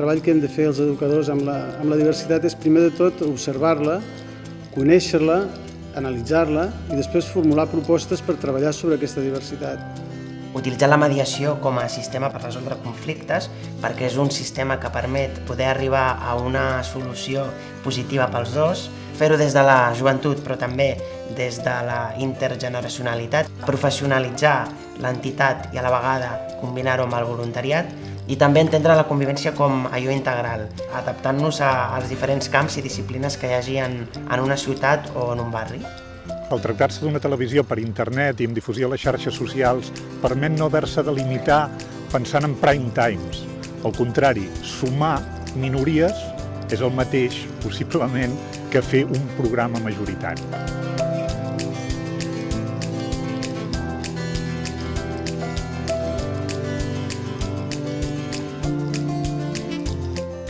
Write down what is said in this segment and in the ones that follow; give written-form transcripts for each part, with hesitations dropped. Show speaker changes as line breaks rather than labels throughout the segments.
treball que hem de fer els educadors amb la diversitat és, primer de tot, observar-la, conèixer-la, analitzar-la i després formular propostes per treballar sobre aquesta diversitat.
Utilitzar la mediació com a sistema per resoldre conflictes, perquè és un sistema que permet poder arribar a una solució positiva pels dos, fer-ho des de la joventut però també des de la intergeneracionalitat, professionalitzar l'entitat i a la vegada combinar-ho amb el voluntariat i també entendre la convivència com allò integral, adaptant-nos als diferents camps i disciplines que hi hagi en una ciutat o en un barri.
El tractar-se d'una televisió per internet i amb difusió a les xarxes socials permet no haver-se de limitar pensant en prime times. Al contrari, sumar minories és el mateix, possiblement, que fer un programa majoritari.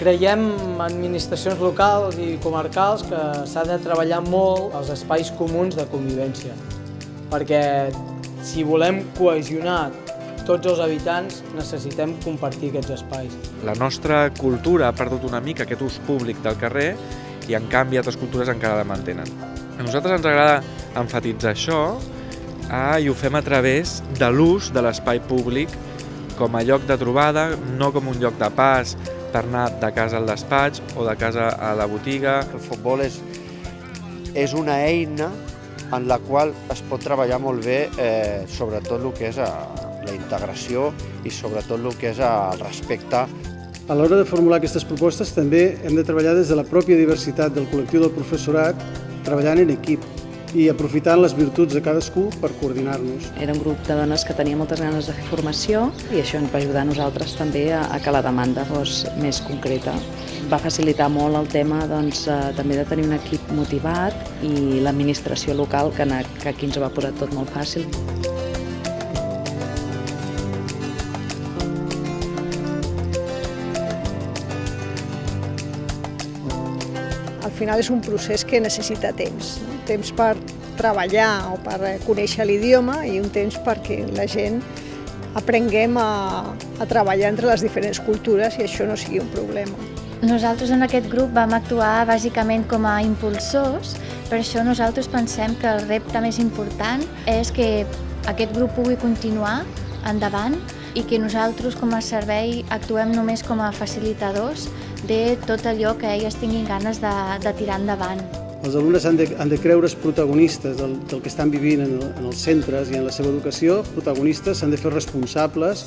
Creiem en administracions locals i comarcals que s'ha de treballar molt els espais comuns de convivència, perquè si volem cohesionar tots els habitants necessitem compartir aquests espais.
La nostra cultura ha perdut una mica aquest ús públic del carrer i en canvi altres cultures encara la mantenen. A nosaltres ens agrada emfatitzar això i ho fem a través de l'ús de l'espai públic com a lloc de trobada, no com un lloc de pas per anar de casa al despatx o de casa a la botiga.
El futbol és una eina en la qual es pot treballar molt bé sobretot el que és la integració i sobretot el que és el respecte.
A l'hora de formular aquestes propostes també hem de treballar des de la pròpia diversitat del col·lectiu del professorat, treballant en equip i aprofitant les virtuts de cadascú per coordinar-nos.
Era un grup de dones que tenia moltes ganes de fer formació i això ens va ajudar a nosaltres també a que la demanda fos més concreta. Va facilitar molt el tema també de tenir un equip motivat i l'administració local que aquí ens ho va posar tot molt fàcil.
Al final és un procés que necessita temps, no? Temps per treballar o per conèixer l'idioma i un temps perquè la gent aprenguem a treballar entre les diferents cultures i això no sigui un problema.
Nosaltres en aquest grup vam actuar bàsicament com a impulsors, per això nosaltres pensem que el repte més important és que aquest grup pugui continuar endavant i que nosaltres com a servei actuem només com a facilitadors de tot allò que elles tinguin ganes de tirar endavant.
Els alumnes han de creure's protagonistes del que estan vivint en els centres i en la seva educació, protagonistes, s'han de fer responsables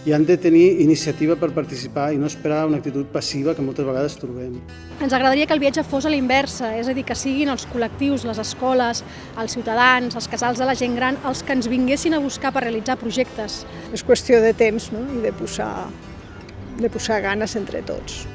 i han de tenir iniciativa per participar i no esperar una actitud passiva que moltes vegades trobem.
Ens agradaria que el viatge fos a la inversa, és a dir, que siguin els col·lectius, les escoles, els ciutadans, els casals de la gent gran, els que ens vinguessin a buscar per realitzar projectes.
És qüestió de temps, no? I de posar ganes entre tots.